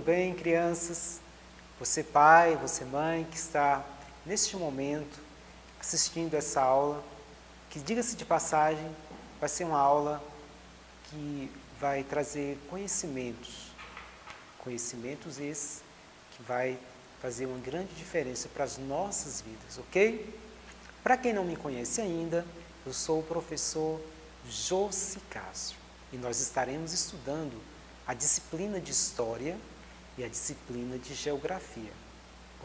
bem, crianças? Você pai, você mãe que está neste momento assistindo essa aula, que diga-se de passagem, vai ser uma aula que vai trazer conhecimentos esses que vai fazer uma grande diferença para as nossas vidas, ok? Para quem não me conhece ainda, eu sou o professor Josi Castro e nós estaremos estudando a disciplina de História e a disciplina de Geografia,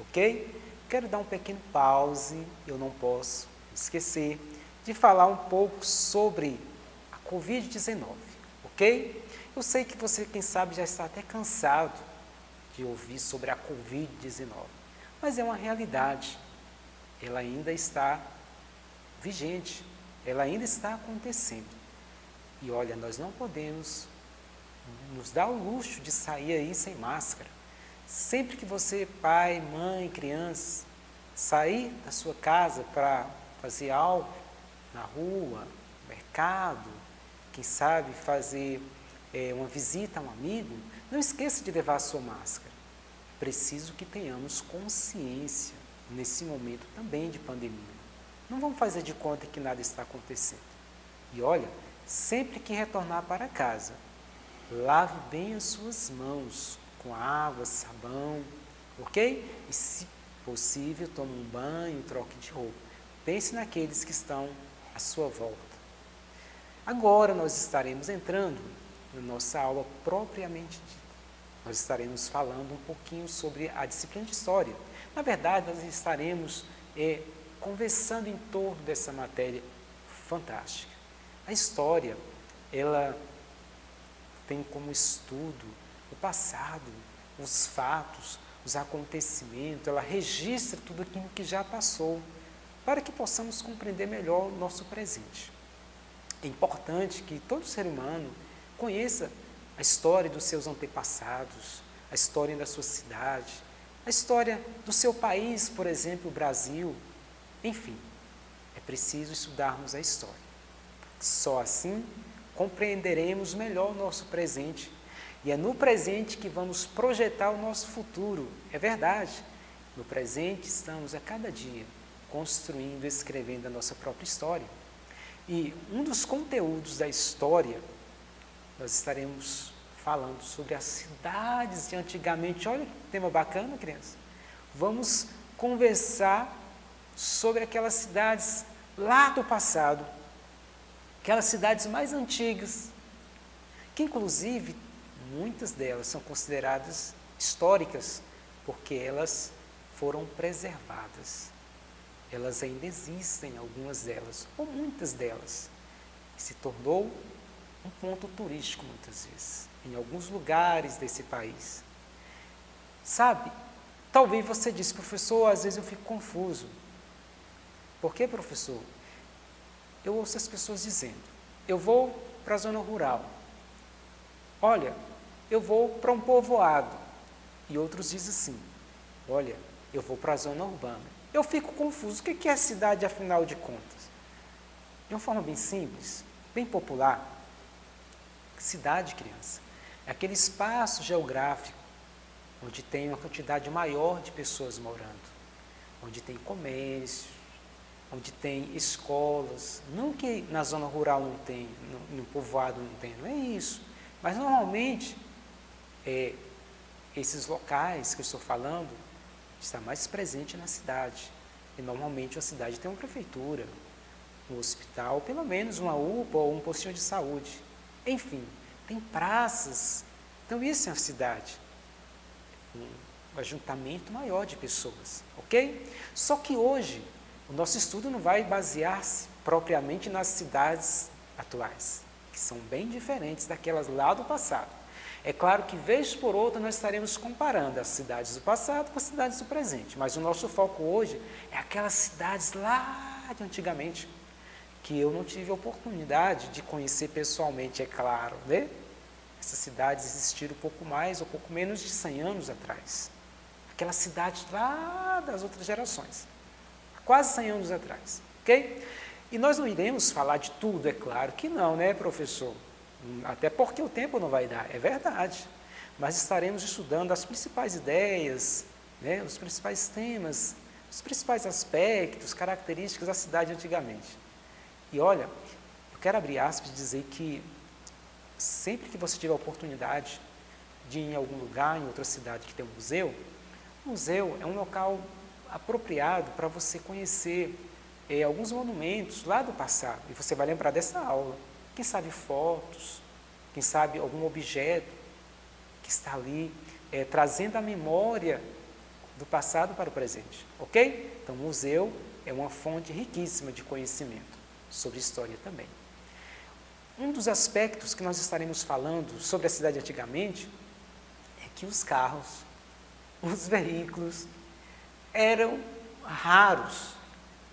ok? Quero dar um pequeno pause, eu não posso esquecer de falar um pouco sobre a Covid-19, ok? Eu sei que você, quem sabe, já está até cansado de ouvir sobre a Covid-19, mas é uma realidade, ela ainda está vigente, ela ainda está acontecendo. E olha, nós não podemos nos dar o luxo de sair aí sem máscara. Sempre que você, pai, mãe, crianças, sair da sua casa para fazer algo na rua, no mercado, quem sabe fazer uma visita a um amigo, não esqueça de levar a sua máscara. Preciso que tenhamos consciência nesse momento também de pandemia. Não vamos fazer de conta que nada está acontecendo. E olha, sempre que retornar para casa, lave bem as suas mãos com água, sabão, ok? E se possível, tome um banho, troque de roupa. Pense naqueles que estão à sua volta. Agora nós estaremos entrando na nossa aula propriamente dita. Nós estaremos falando um pouquinho sobre a disciplina de História. Na verdade, nós estaremos conversando em torno dessa matéria fantástica. A História, ela tem como estudo o passado, os fatos, os acontecimentos, ela registra tudo aquilo que já passou, para que possamos compreender melhor o nosso presente. É importante que todo ser humano conheça a história dos seus antepassados, a história da sua cidade, a história do seu país, por exemplo, o Brasil. Enfim, é preciso estudarmos a história. Só assim compreenderemos melhor o nosso presente. E é no presente que vamos projetar o nosso futuro. É verdade. No presente estamos a cada dia construindo e escrevendo a nossa própria história. E um dos conteúdos da história, nós estaremos falando sobre as cidades de antigamente. Olha que tema bacana, criança. Vamos conversar sobre aquelas cidades lá do passado, aquelas cidades mais antigas, que inclusive muitas delas são consideradas históricas, porque elas foram preservadas. Elas ainda existem, algumas delas, ou muitas delas. Se tornou um ponto turístico, muitas vezes, em alguns lugares desse país. Sabe, talvez você disse, professor, às vezes eu fico confuso. Por que, professor? Eu ouço as pessoas dizendo, eu vou para a zona rural. Olha, eu vou para um povoado. E outros dizem assim, olha, eu vou para a zona urbana. Eu fico confuso, o que é cidade, afinal de contas? De uma forma bem simples, bem popular, cidade, criança, é aquele espaço geográfico onde tem uma quantidade maior de pessoas morando, onde tem comércio, onde tem escolas, não que na zona rural não tem, no povoado não tem, não é isso, mas normalmente esses locais que eu estou falando está mais presente na cidade, e normalmente a cidade tem uma prefeitura, um hospital, pelo menos uma UPA ou um postinho de saúde, enfim, tem praças, então isso é uma cidade, um ajuntamento maior de pessoas, ok? Só que hoje, o nosso estudo não vai basear-se propriamente nas cidades atuais, que são bem diferentes daquelas lá do passado. É claro que, vez por outra, nós estaremos comparando as cidades do passado com as cidades do presente, mas o nosso foco hoje é aquelas cidades lá de antigamente, que eu não tive a oportunidade de conhecer pessoalmente, é claro, né? Essas cidades existiram pouco mais ou pouco menos de 100 anos atrás. Aquelas cidades lá das outras gerações. Quase 100 anos atrás, ok? E nós não iremos falar de tudo, é claro que não, né, professor? Até porque o tempo não vai dar, é verdade. mas estaremos estudando as principais ideias, né, os principais temas, os principais aspectos, características da cidade antigamente. E olha, eu quero abrir aspas e dizer que sempre que você tiver a oportunidade de ir em algum lugar, em outra cidade que tem um museu, o museu é um local apropriado para você conhecer alguns monumentos lá do passado, e você vai lembrar dessa aula. Quem sabe fotos, quem sabe algum objeto que está ali trazendo a memória do passado para o presente, ok? Então, o museu é uma fonte riquíssima de conhecimento sobre história também. Um dos aspectos que nós estaremos falando sobre a cidade antigamente é que os carros, os veículos eram raros,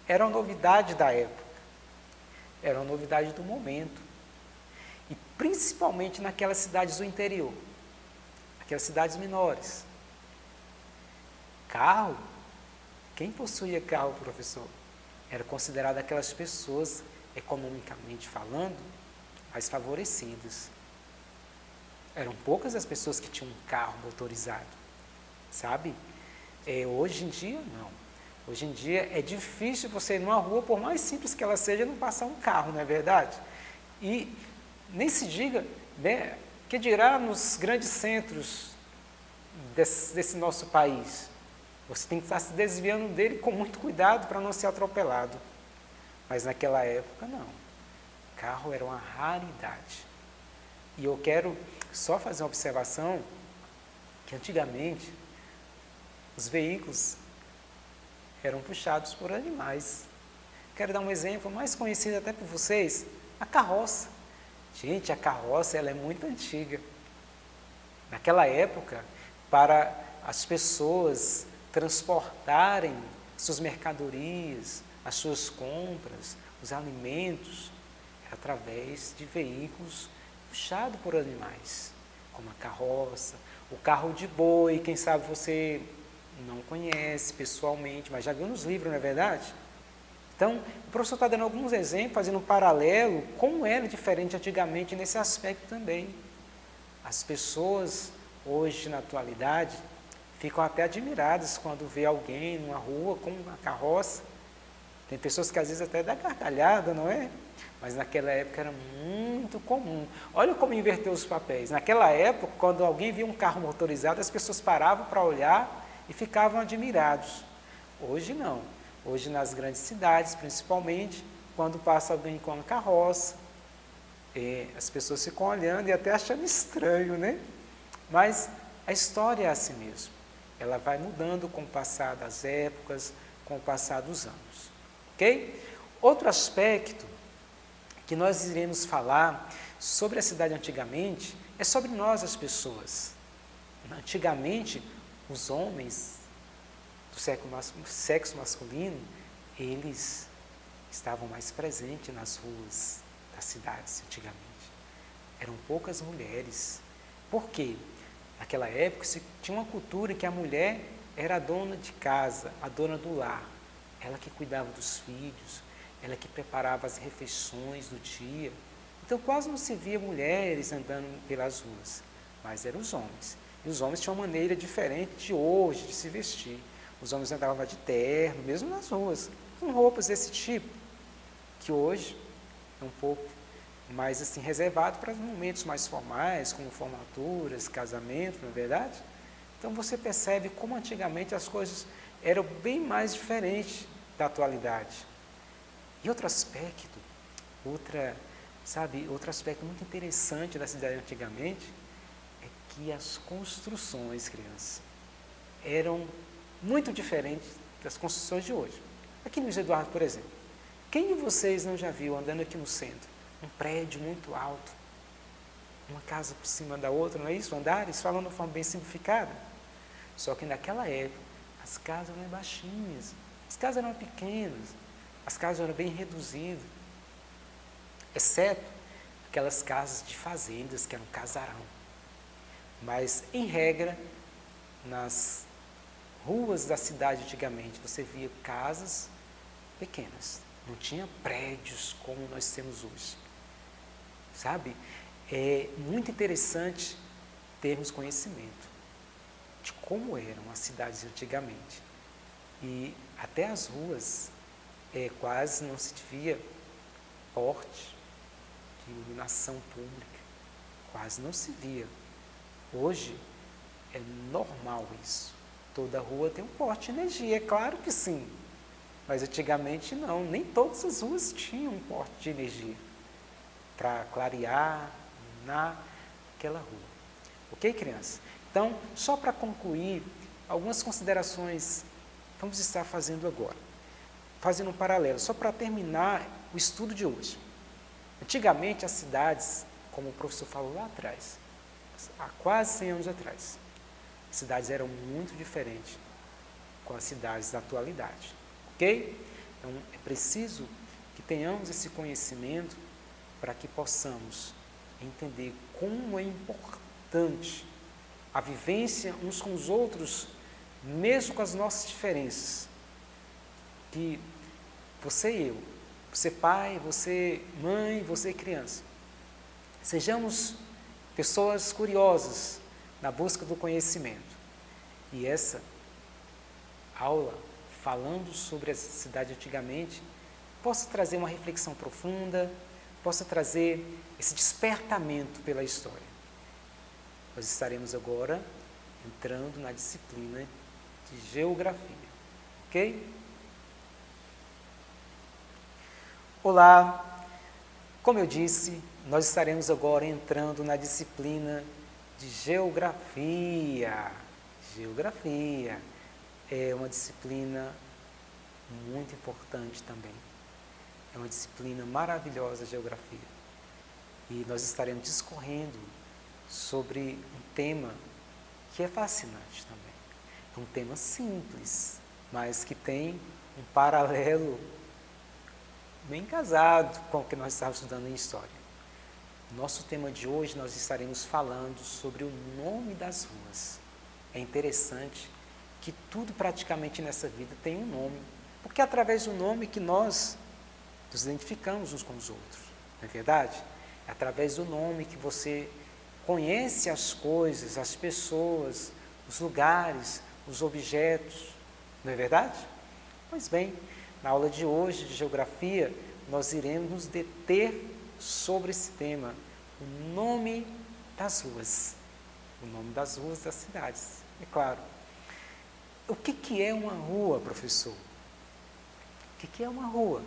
eram novidade da época, eram novidade do momento, e principalmente naquelas cidades do interior, aquelas cidades menores. Carro, quem possuía carro, professor, era considerado aquelas pessoas, economicamente falando, mais favorecidas. Eram poucas as pessoas que tinham um carro motorizado, sabe? Hoje em dia, não. Hoje em dia é difícil você ir numa rua, por mais simples que ela seja, não passar um carro, não é verdade? E nem se diga, né, que dirá nos grandes centros desse nosso país. Você tem que estar se desviando dele com muito cuidado para não ser atropelado. Mas naquela época, não. Carro era uma raridade. E eu quero só fazer uma observação que antigamente os veículos eram puxados por animais. Quero dar um exemplo mais conhecido até por vocês, a carroça. Gente, a carroça ela é muito antiga. Naquela época, para as pessoas transportarem suas mercadorias, as suas compras, os alimentos, era através de veículos puxados por animais, como a carroça, o carro de boi, quem sabe você não conhece pessoalmente, mas já viu nos livros, não é verdade? Então, o professor está dando alguns exemplos, fazendo um paralelo, como era diferente antigamente nesse aspecto também. As pessoas, hoje, na atualidade, ficam até admiradas quando vê alguém numa rua com uma carroça. Tem pessoas que às vezes até dá gargalhada, não é? Mas naquela época era muito comum. Olha como inverteu os papéis. Naquela época, quando alguém via um carro motorizado, as pessoas paravam para olhar e ficavam admirados. Hoje não. Hoje nas grandes cidades, principalmente, quando passa alguém com uma carroça, as pessoas ficam olhando e até achando estranho, né? Mas a história é assim mesmo. Ela vai mudando com o passar das épocas, com o passar dos anos. Ok? Outro aspecto que nós iremos falar sobre a cidade antigamente é sobre nós, as pessoas. Antigamente, os homens do sexo masculino, eles estavam mais presentes nas ruas das cidades antigamente. Eram poucas mulheres. Por quê? Naquela época se tinha uma cultura em que a mulher era a dona de casa, a dona do lar. Ela que cuidava dos filhos, ela que preparava as refeições do dia. Então quase não se via mulheres andando pelas ruas, mas eram os homens. E os homens tinham uma maneira diferente de hoje de se vestir. Os homens andavam de terno, mesmo nas ruas, com roupas desse tipo, que hoje é um pouco mais assim reservado para momentos mais formais, como formaturas, casamentos, não é verdade? Então você percebe como antigamente as coisas eram bem mais diferentes da atualidade. E outro aspecto, outro aspecto muito interessante da cidade antigamente é que as construções, crianças, eram muito diferentes das construções de hoje. Aqui no Luiz Eduardo, por exemplo, quem de vocês não já viu, andando aqui no centro, um prédio muito alto, uma casa por cima da outra, não é isso? Andares, falando de forma bem simplificada. Só que naquela época, as casas eram baixinhas, as casas eram pequenas, as casas eram bem reduzidas, exceto aquelas casas de fazendas, que eram casarão. Mas, em regra, nas ruas da cidade antigamente, você via casas pequenas, não tinha prédios como nós temos hoje. Sabe? É muito interessante termos conhecimento de como eram as cidades antigamente. E até as ruas quase não se via porte de iluminação pública, quase não se via. Hoje é normal isso. Toda rua tem um poste de energia, é claro que sim. Mas antigamente não, nem todas as ruas tinham um poste de energia para clarear naquela rua. Ok, criança? Então, só para concluir, algumas considerações vamos estar fazendo agora. Fazendo um paralelo, só para terminar o estudo de hoje. Antigamente as cidades, como o professor falou lá atrás, há quase 100 anos atrás, as cidades eram muito diferentes com as cidades da atualidade. Ok? Então, é preciso que tenhamos esse conhecimento para que possamos entender como é importante a vivência uns com os outros, mesmo com as nossas diferenças. Que você e eu, você pai, você mãe, você criança, sejamos pessoas curiosas na busca do conhecimento. E essa aula, falando sobre a cidade antigamente, possa trazer uma reflexão profunda, possa trazer esse despertamento pela história. Nós estaremos agora entrando na disciplina de geografia, ok? Olá, como eu disse, nós estaremos agora entrando na disciplina de geografia. Geografia é uma disciplina muito importante também. É uma disciplina maravilhosa, a geografia. E nós estaremos discorrendo sobre um tema que é fascinante também. É um tema simples, mas que tem um paralelo bem casado com o que nós estávamos estudando em História. No nosso tema de hoje, nós estaremos falando sobre o nome das ruas. É interessante que tudo praticamente nessa vida tem um nome, porque é através do nome que nós nos identificamos uns com os outros, não é verdade? É através do nome que você conhece as coisas, as pessoas, os lugares, os objetos, não é verdade? Pois bem, na aula de hoje de geografia, nós iremos nos deter sobre esse tema, o nome das ruas, o nome das ruas das cidades, é claro. O que é uma rua, professor? O que é uma rua?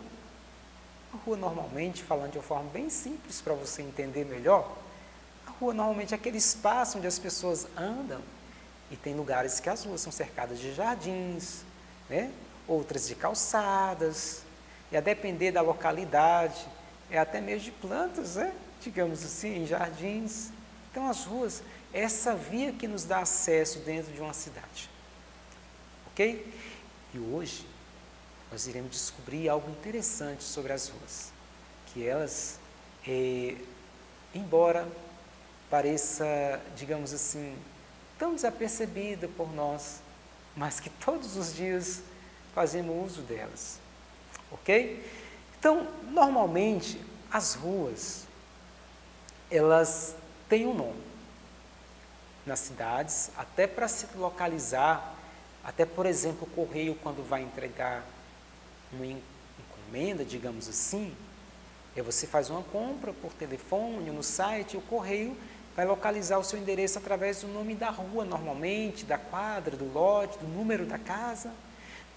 A rua, normalmente, falando de uma forma bem simples para você entender melhor, a rua normalmente é aquele espaço onde as pessoas andam, e tem lugares que as ruas são cercadas de jardins, né? Outras de calçadas, e a depender da localidade, é até mesmo de plantas, né? Digamos assim, em jardins. Então as ruas é essa via que nos dá acesso dentro de uma cidade. Ok? E hoje nós iremos descobrir algo interessante sobre as ruas, que elas, embora pareça, digamos assim, tão desapercebida por nós, mas que todos os dias fazemos uso delas, ok? Então, normalmente, as ruas, elas têm um nome. Nas cidades, até para se localizar, até, por exemplo, o correio, quando vai entregar uma encomenda, digamos assim, você faz uma compra por telefone, no site, o correio vai localizar o seu endereço através do nome da rua, normalmente, da quadra, do lote, do número da casa.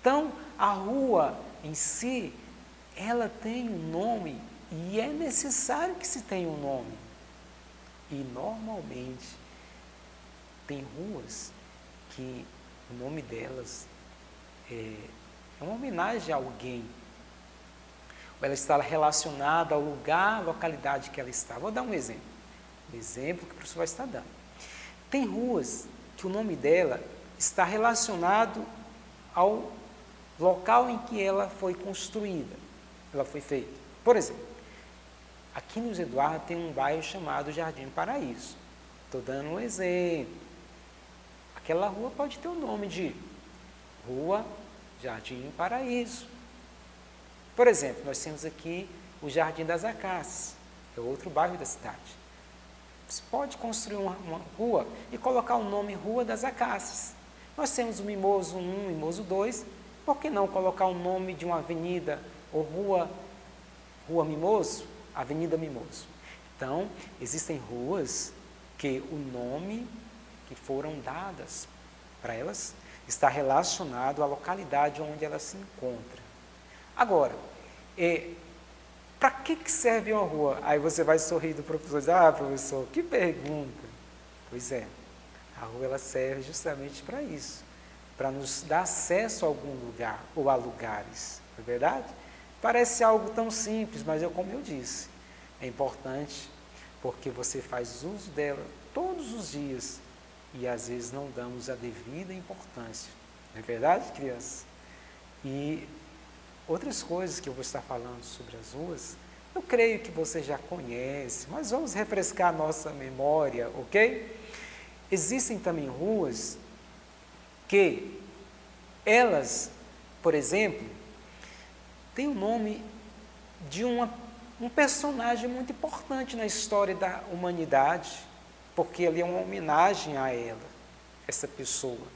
Então, a rua em si, ela tem um nome e é necessário que se tenha um nome. E, normalmente, tem ruas que o nome delas é uma homenagem a alguém. Ou ela está relacionada ao lugar, à localidade que ela está. Vou dar um exemplo. O exemplo que o professor vai estar dando. Tem ruas que o nome dela está relacionado ao local em que ela foi construída, ela foi feita. Por exemplo, aqui no José Eduardo tem um bairro chamado Jardim Paraíso. Estou dando um exemplo. Aquela rua pode ter o nome de Rua Jardim Paraíso. Por exemplo, nós temos aqui o Jardim das Acácias, que é outro bairro da cidade. Você pode construir uma rua e colocar o nome Rua das Acácias. Nós temos o Mimoso 1, Mimoso 2, por que não colocar o nome de uma avenida ou Rua Mimoso, Avenida Mimoso? Então, existem ruas que o nome que foram dadas para elas está relacionado à localidade onde ela se encontra. Agora, para que serve uma rua? Aí você vai sorrir do professor e dizer, professor, que pergunta. Pois é, a rua ela serve justamente para isso, para nos dar acesso a algum lugar ou a lugares, não é verdade? Parece algo tão simples, mas como eu disse, é importante porque você faz uso dela todos os dias e às vezes não damos a devida importância. Não é verdade, crianças? E outras coisas que eu vou estar falando sobre as ruas, eu creio que você já conhece, mas vamos refrescar a nossa memória, ok? Existem também ruas que elas, por exemplo, têm o nome de um personagem muito importante na história da humanidade, porque ali é uma homenagem a ela, essa pessoa.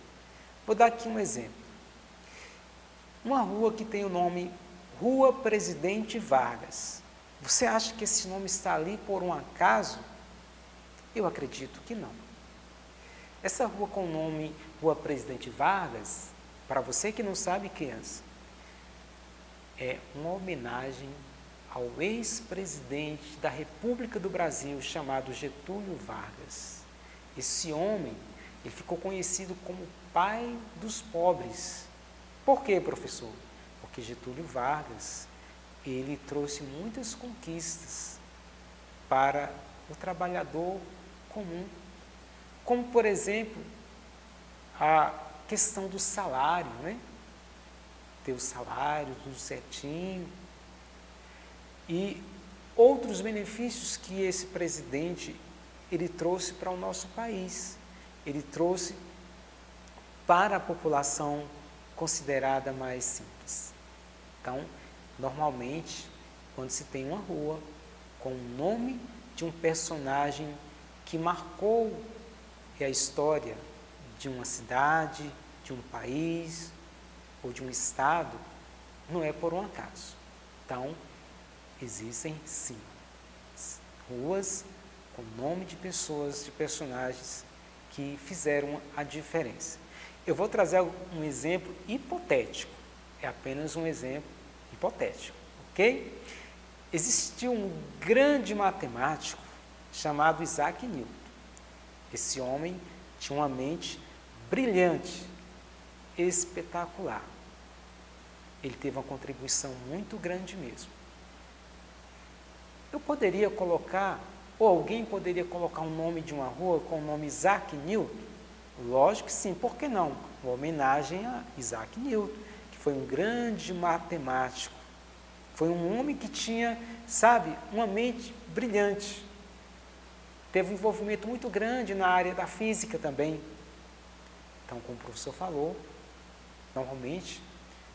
Vou dar aqui um exemplo. Uma rua que tem o nome Rua Presidente Vargas. Você acha que esse nome está ali por um acaso? Eu acredito que não. Essa rua com o nome Rua Presidente Vargas, para você que não sabe, criança, é uma homenagem ao ex-presidente da República do Brasil, chamado Getúlio Vargas. Esse homem, ele ficou conhecido como pai dos pobres. Por quê, professor? Porque Getúlio Vargas, ele trouxe muitas conquistas para o trabalhador comum, como, por exemplo, a questão do salário, né? Ter o salário, tudo certinho, e outros benefícios que esse presidente, ele trouxe para o nosso país. Ele trouxe para a população considerada mais simples. Então, normalmente, quando se tem uma rua com o nome de um personagem que marcou a história de uma cidade, de um país ou de um estado, não é por um acaso. Então, existem sim ruas com nome de pessoas, de personagens que fizeram a diferença. Eu vou trazer um exemplo hipotético, é apenas um exemplo hipotético, ok? Existiu um grande matemático chamado Isaac Newton. Esse homem tinha uma mente brilhante, espetacular. Ele teve uma contribuição muito grande mesmo. Eu poderia colocar, ou alguém poderia colocar o nome de uma rua com o nome Isaac Newton? Lógico que sim, por que não? Uma homenagem a Isaac Newton, que foi um grande matemático. Foi um homem que tinha, uma mente brilhante. Teve um envolvimento muito grande na área da física também. Então, como o professor falou, normalmente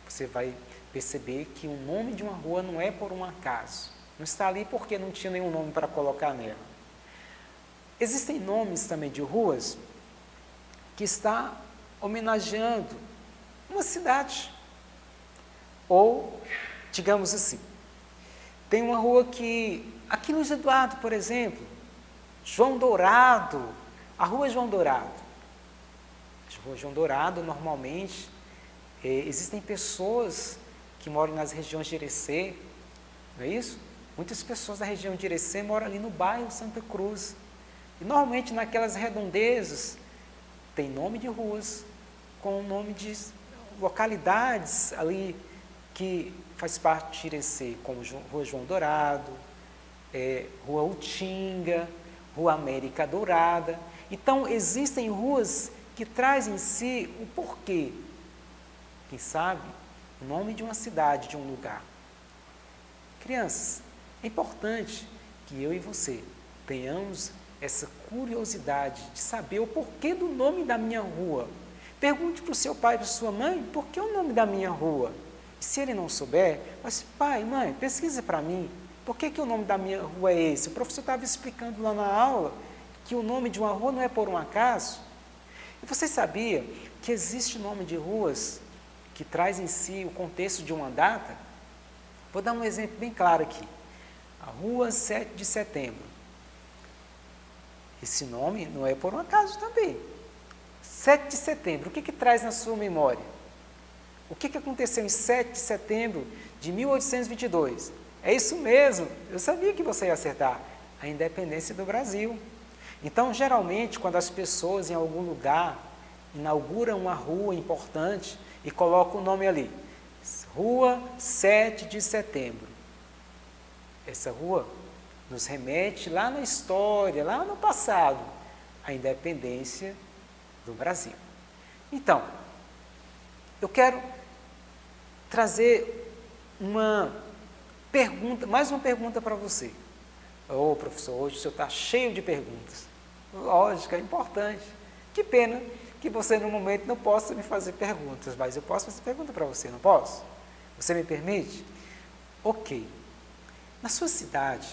você vai perceber que o nome de uma rua não é por um acaso. Não está ali porque não tinha nenhum nome para colocar nela. Existem nomes também de ruas que está homenageando uma cidade. Ou, digamos assim, tem uma rua que, aqui Luiz Eduardo, por exemplo, João Dourado, a rua João Dourado. A rua João Dourado, normalmente, existem pessoas que moram nas regiões de Irecê, não é isso? Muitas pessoas da região de Irecê moram ali no bairro Santa Cruz. E normalmente naquelas redondezas tem nome de ruas com o nome de localidades ali que faz parte de Irecê, como Rua João Dourado, Rua Utinga, Rua América Dourada. Então existem ruas que trazem em si o porquê. Quem sabe o nome de uma cidade, de um lugar. Crianças, é importante que eu e você tenhamos essa curiosidade de saber o porquê do nome da minha rua. Pergunte para o seu pai e para a sua mãe, por que o nome da minha rua? E se ele não souber, mas pai, mãe, pesquisa para mim, por que o nome da minha rua é esse? O professor estava explicando lá na aula que o nome de uma rua não é por um acaso? E você sabia que existe nome de ruas que traz em si o contexto de uma data? Vou dar um exemplo bem claro aqui. A Rua 7 de Setembro. Esse nome não é por um acaso também. 7 de setembro, o que traz na sua memória? O que aconteceu em 7 de setembro de 1822? É isso mesmo, eu sabia que você ia acertar. A independência do Brasil. Então, geralmente, quando as pessoas em algum lugar inauguram uma rua importante e colocam o nome ali, Rua 7 de Setembro. Essa rua nos remete lá na história, lá no passado, à independência do Brasil. Então, eu quero trazer uma pergunta, mais uma pergunta para você. Ô, professor, hoje o senhor está cheio de perguntas. Lógico, é importante. Que pena que você, no momento, não possa me fazer perguntas, mas eu posso fazer pergunta para você, não posso? Você me permite? Ok. Na sua cidade,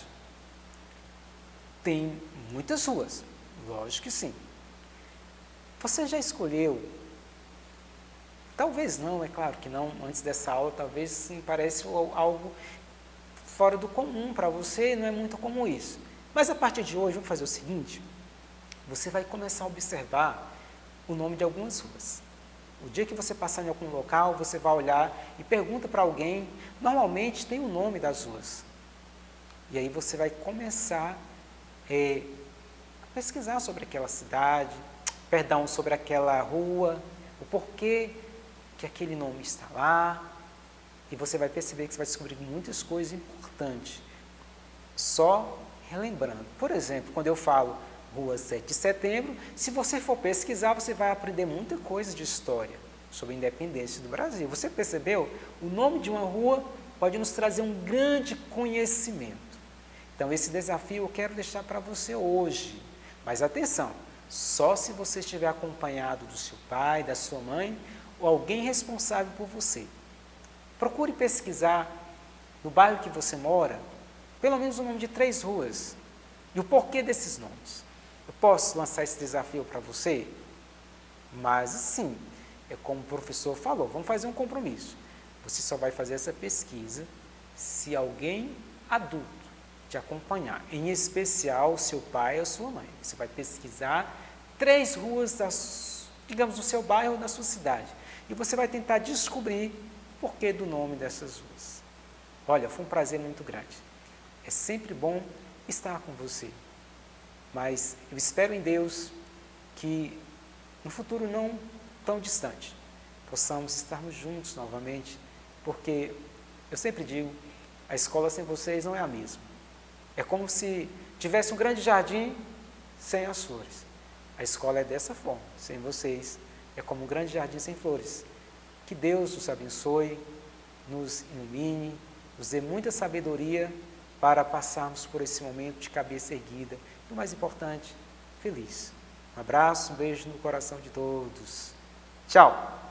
tem muitas ruas. Lógico que sim. Você já escolheu? Talvez não, é claro que não. Antes dessa aula, talvez sim, parece algo fora do comum para você, não é muito comum isso. Mas a partir de hoje, vamos fazer o seguinte, você vai começar a observar o nome de algumas ruas. O dia que você passar em algum local, você vai olhar e pergunta para alguém, normalmente tem o nome das ruas. E aí você vai começar a pesquisar sobre aquela cidade, sobre aquela rua, o porquê que aquele nome está lá, e você vai perceber que você vai descobrir muitas coisas importantes, só relembrando. Por exemplo, quando eu falo Rua 7 de Setembro, se você for pesquisar, você vai aprender muita coisa de história sobre a independência do Brasil. Você percebeu? O nome de uma rua pode nos trazer um grande conhecimento. Então, esse desafio eu quero deixar para você hoje. Mas atenção, só se você estiver acompanhado do seu pai, da sua mãe, ou alguém responsável por você. Procure pesquisar no bairro que você mora, pelo menos o nome de 3 ruas, e o porquê desses nomes. Eu posso lançar esse desafio para você? Mas, assim, é como o professor falou, vamos fazer um compromisso. Você só vai fazer essa pesquisa se alguém adulto te acompanhar, em especial seu pai ou sua mãe. Você vai pesquisar 3 ruas, digamos, do seu bairro ou da sua cidade. E você vai tentar descobrir o porquê do nome dessas ruas. Olha, foi um prazer muito grande. É sempre bom estar com você. Mas eu espero em Deus que no futuro não tão distante possamos estarmos juntos novamente, porque eu sempre digo, a escola sem vocês não é a mesma. É como se tivesse um grande jardim sem as flores. A escola é dessa forma, sem vocês. É como um grande jardim sem flores. Que Deus nos abençoe, nos ilumine, nos dê muita sabedoria para passarmos por esse momento de cabeça erguida. E o mais importante, feliz. Um abraço, um beijo no coração de todos. Tchau!